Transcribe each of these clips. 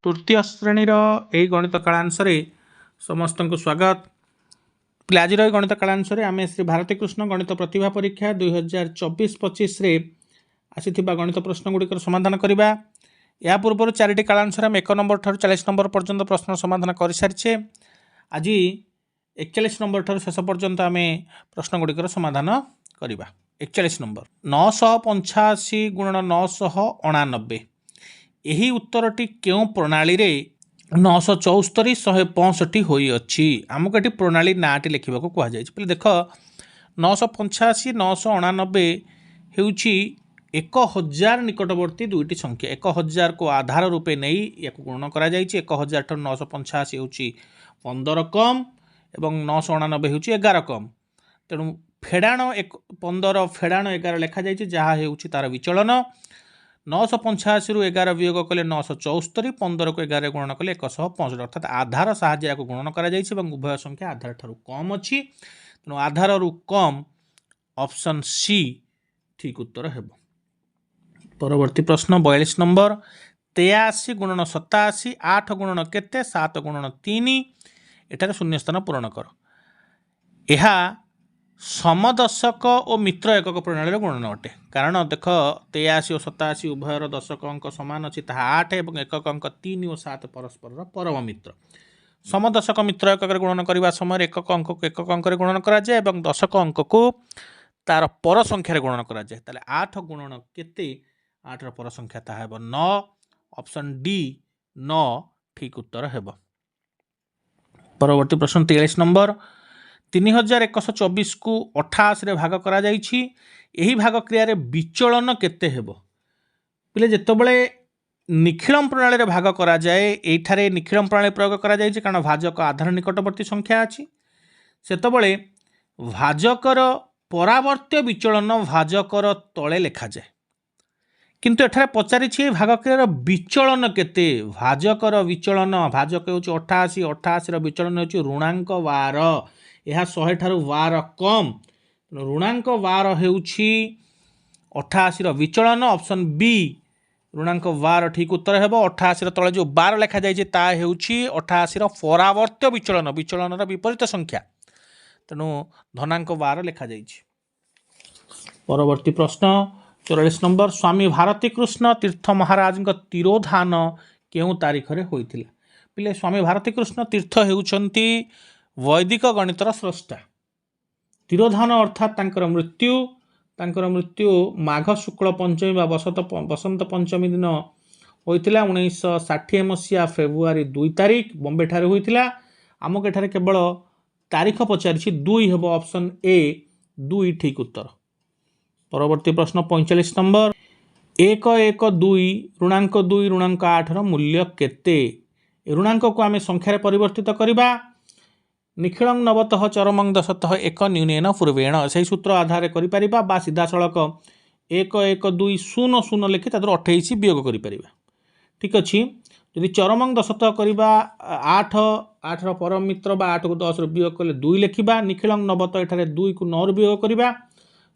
तृतीय श्रेणीर यही गणित कालांश समस्त को स्वागत। आज गणित कालांश आम श्री भारती कृष्ण गणित प्रतिभा परीक्षा 2024-25 आसी गणित प्रश्न गुड़िक समाधान करवा। या पूर्व 4टी कालांश आम 1 नंबर ठार 40 नंबर पर्यंत प्रश्न समाधान कर सारी। आज 41 नंबर ठार शेष पर्यंत आम प्रश्न गुड़िक समाधान करवा। 41 नंबर 985 गुणन 989 यही उत्तरटी क्यों प्रणाली रे 974 165 होइअछि। आमको ये प्रणाली नाटी लिखा कहुई। पहले देख 985 989 होउछि 1000 निकटवर्ती दुईटी संख्या। 1000 को आधार रूपे नहीं या गुणन करा जायछि। 1000 ठार 985 होउछि 15 कम एवं 989 होउछि 11 कम। तेणु फेड़ाण 15 फेड़ाण 11 लिखा जायछि जहाँ होउछि तार विचलन। 985 रु 11 वियोग कले 974, 15 को 11 गुणन कले 165 अर्थात आधार साहाय्य गुणन करा जायछि एवं उभय संख्या आधार ठारू कम अछि। तेणु आधार रु कम ऑप्शन सी ठीक उत्तर हेबो। परवर्ती प्रश्न 42 नंबर 83 गुणन 87 8 गुणन केते 7 गुणन 3 एटार शून्य स्थान पूरण कर। यह समदशक और मित्र एकक प्रणाली गुणन अटे। कारण देख 83 और 87 उभयर दशक अंक सामान अच्छी 8 और एकक अंक 3 और 7 परस्पर परम मित्र। समदशक मित्र एकक गुणन करने समय एकक अंक को एकक अंक गुणन कराए और दशक अंक को तार पर संख्यार गुणन कराए। 8 गुणन केते 8 पर संख्या ताहा 9 ऑप्शन डी 9 ठीक उत्तर हेब। परवर्ती प्रश्न 43 नंबर 3124 को 88 रे भाग करा जायछि। एही भाग क्रिया रे विचलन केते हेबो। पिले जेतबेले निखिलम प्रणाली रे भाग करा जाए एठारे निखिलम प्रणाली प्रयोग करा जायछि कारण भाजक आधार निकटवर्ती संख्या अछि। सेतबेले भाजकर परावर्त्य विचलन भाजकर तळे लेखा जाए। किंतु एठारे पचारिछि भाग क्रिया विचलन केते। भाजकर विचलन भाजक होछि 88 88 रो विचलन होछि ऋणांक 12 यह 100 ठारू 12 कम। ऋणांक 12 होउछि 88 रो विचलन ऑप्शन बी ऋणांक 12 ठीक उत्तर हेबो। 88 रो तळे जो 12 लिखा जाय ता होउछि 88 रो परावर्त्य विचलन विचलन रो विपरीत संख्या। तेणु धनांक 12 लिखा जाय। परवर्ती प्रश्न 44 नंबर स्वामी भारती कृष्ण तीर्थ महाराज तिरोधान केउ तारीख रे होइथिला। पिले स्वामी भारती कृष्ण तीर्थ हेउछंती वैदिक गणितर स्रष्टा। तिरोधान अर्थात तांकर मृत्यु माघ शुक्ल पंचमी बा बसंत पंचमी दिन होइथिला 1960 मसीहा फेब्रुआरी 2 तारीख बॉम्बे ठारे होइथिला। आमक एठारे केवल तारीख पचारिछि 2 हेबो ऑप्शन ए 2 ठीक उत्तर। परवर्ती प्रश्न 45 नंबर 1 1 2 ऋणांक 2 ऋणांक 8 रो मूल्य केते। ऋणांक को आमे संख्यारे परिवर्तित करिबा। निखिलंग नवतः चरमंग दशतः एक न्यूनेन पूर्वेण से सूत्र आधार कर सीधा सड़क 1 1 2 0 0 लिखि तादर 28 वियोग कर। ठीक अच्छे जदि चरमंग दशतः करवा 8 8 परम मित्र 8 को 10 वियोग कले 2 लिखा। निखिलंग नवत एठारे 2 को 9 वियोग करवा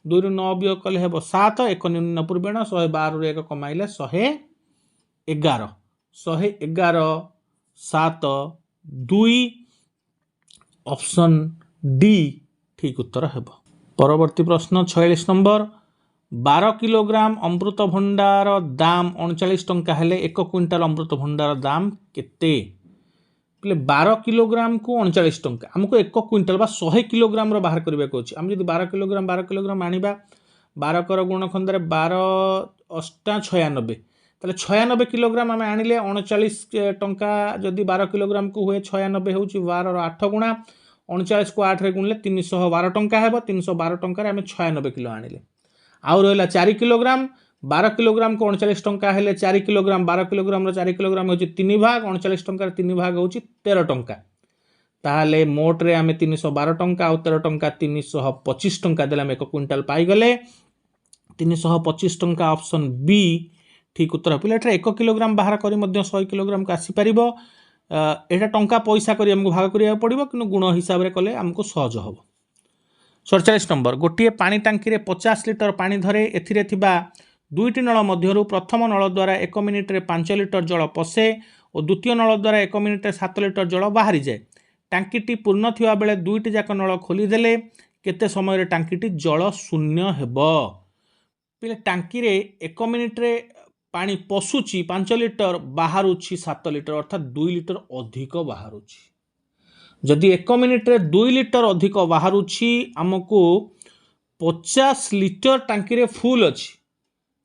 2 रु 9 वियोग कले हेब 7 एक न्यून पूर्वेण 112 रू 1 कमाइले 111 111 7 2 ऑप्शन डी ठीक उत्तर हेब। परवर्ती प्रश्न 46 नंबर 12 किलोग्राम अमृत भंडार दाम 39 टंका हेले 1 क्विंटाल अमृत भंडार दाम केते। 12 किलोग्राम को 39 टंका आमको 1 क्विंटाल बा 100 किलोग्राम रो बाहर करबा को अछि। हम जदि 12 किलोग्राम आनिबा 12 कर गुण खंडरे 12 8 96 ताले 96 किलोग्राम आम आनिले 39 टंका जदि 12 किलोग्राम को हुए 96 होउची 12 रो 8 गुणा 39 को 8 रे गुणले 312 टंका हेबो। 312 टंका रे आम 96 किलो आनिले। आउ रहला 4 किलोग्राम 12 किलोग्राम को 39 टंका हेले 4 किलोग्राम 12 किलोग्राम रो 4 किलोग्राम होची 3 भाग 39 टंका रे 3 भाग होची 13 टंका। ताहाले मोट रे आम 312 टंका आउ 13 टंका 325 टंका देला 1 क्विंटाल पाई गले। 325 टंका ऑप्शन बी ठीक उत्तर। पिला 1 किलोग्राम बाहर करी मध्य 100 किलोग्राम को आसी परिबो। एटा टंका पैसा करी हमको भाग करिया पड़िबो किनु गुण हिसाब रे कले हमको सहज हबो। 47 नंबर गोटे पानी टांकी रे 50 लिटर पानी धरे एथिरे थिबा दुईटी नल मध्यरु प्रथम नल द्वारा 1 मिनिट रे 5 लिटर जल पशे और द्वितीय नल द्वारा 1 मिनिट 7 लिटर जल बाहरी जाए। टांकीटी पूर्ण थिबा बेले दुईटी जाक नल खोलीदेले केते समय टांकीटी जल शून्य हेब। पिले टांकी रे 1 मिनिट रे पानी पशुची 5 लिटर बाहरुची 7 लिटर अर्थात 2 लिटर अधिक बाहरुची। जदि 1 मिनिट रे 2 लिटर अधिक बाहरुची आमको 50 लिटर टांकी रे फुल अच्छी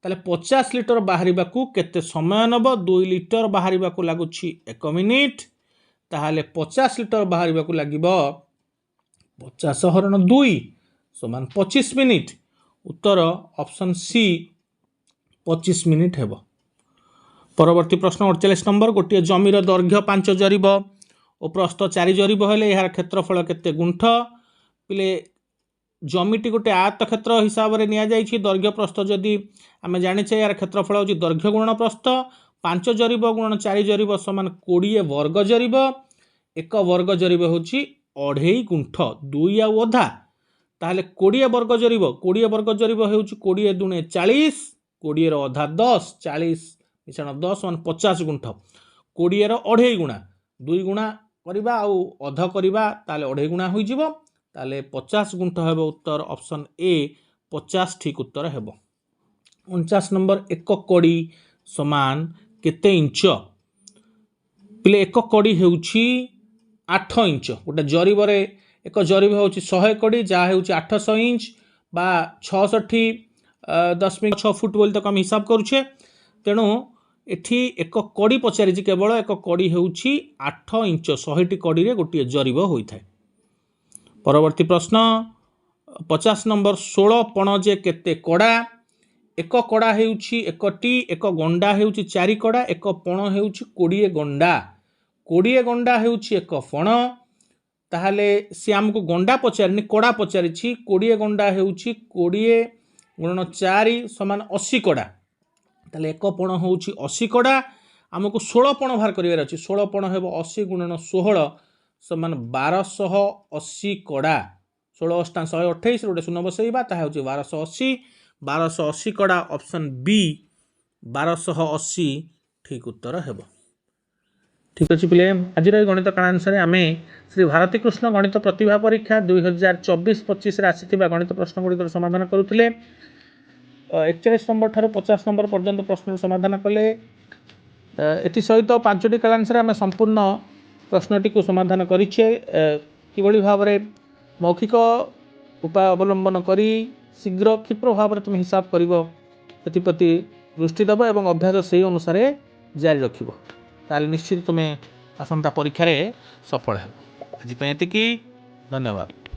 ताले 50 लिटर बाहरिबाकू केते समय नब। 2 लिटर बाहरिबाकू लागुची 1 मिनिट ताहाले 50 लिटर बाहरिबाकू लागिबो 50 हरण 2 समान 25 मिनिट। उत्तर ऑप्शन सी 25 मिनिट हेब। परवर्ती प्रश्न 48 नंबर। गोटे जमीर दैर्घ्य 5 जरीब और प्रस्थ 4 जरीब हेले यार क्षेत्रफल केते गुंठ। पिले जमीटी गोटे आयत क्षेत्र हिसाब से निया जाइछि। दैर्घ्य प्रस्थ जदि आम जाने यार क्षेत्रफल होछि दैर्घ्य गुणन प्रस्थ। 5 जरीब गुणन 4 जरीब समान 20 वर्ग जरीब। 1 वर्ग जरीब होछि 2.5 गुंठ 2 आ अधा ताहले 20 वर्ग जरीब 20 वर्ग जरीब होछि 20 दुणे 40 20 रो अधा 10 40 मिश्रण 10 मान 50 गुंठ 20 रो 2.5 गुणा 2 गुणा करबा आ अध करबा ताले 2.5 गुणा होई जिवो ताले 50 गुंठ हेबो। उत्तर ऑप्शन ए 50 ठीक उत्तर हेबो। 49 नंबर। 1 कड़ी समान केते इंच। पिले 1 कड़ी हेउछि 8 इंच। गोटे जरीब रे 1 जरीब होउछि 100 कड़ी जा हेउछि 800 इंच बा 66.6 फुट बोली तक हम हिसाब करूछे। तेणु एठी 1 कड़ी पचारिछि केवल 1 कड़ी हेउछि 8 इंच 100 टी कड़ी रे गोटे जरीब होइथाय। परवर्ती प्रश्न 50 नंबर। 16 पण जे केते कड़ा। 1 कड़ा हेउछि 1टी 1 गंडा हेउछि 4 कड़ा 1 पण हेउछि 20 गंडा 20 गंडा हेउछि 1 पण ताहले सी आमको गंडा पचारिनी कड़ा पचारिछि 20 गंडा हेउछि 20 गुणन 4 समान 80 कड़ा ताहले 1 पण हेउछि 80 कड़ा। आमको 16 पण बाहर करिवार अछि 16 पण हेबो 80 गुणन 16 समान 1280 कड़ा। 16 अष्टा 128 गोटे शून्य बसैबा ताहा होछि 1280 1280 कड़ा। ऑप्शन बी 1280 ठीक उत्तर हेबो। ठीक अच्छे पिले आज गणित कालांश आम श्री भारती कृष्ण गणित प्रतिभा परीक्षा 2024-25 आसी गणित प्रश्न गुड़िकर समाधान करुले। 41 नंबर ठार 50 नंबर पर्यंत प्रश्न समाधान कले। एथि सहित 5टी कालांश आम संपूर्ण प्रश्नटी को समाधान करिछे। किभଳି भाव में मौखिक उपाय अवलंबन करी शीघ्र क्षिप्र भाव में तुम हिसाब कर प्रति दृष्टि दब और अभ्यास से अनुसार जारी रखिब ताले निश्चित तुम्हें आसंता परीक्षा रे सफल हो। आज धन्यवाद।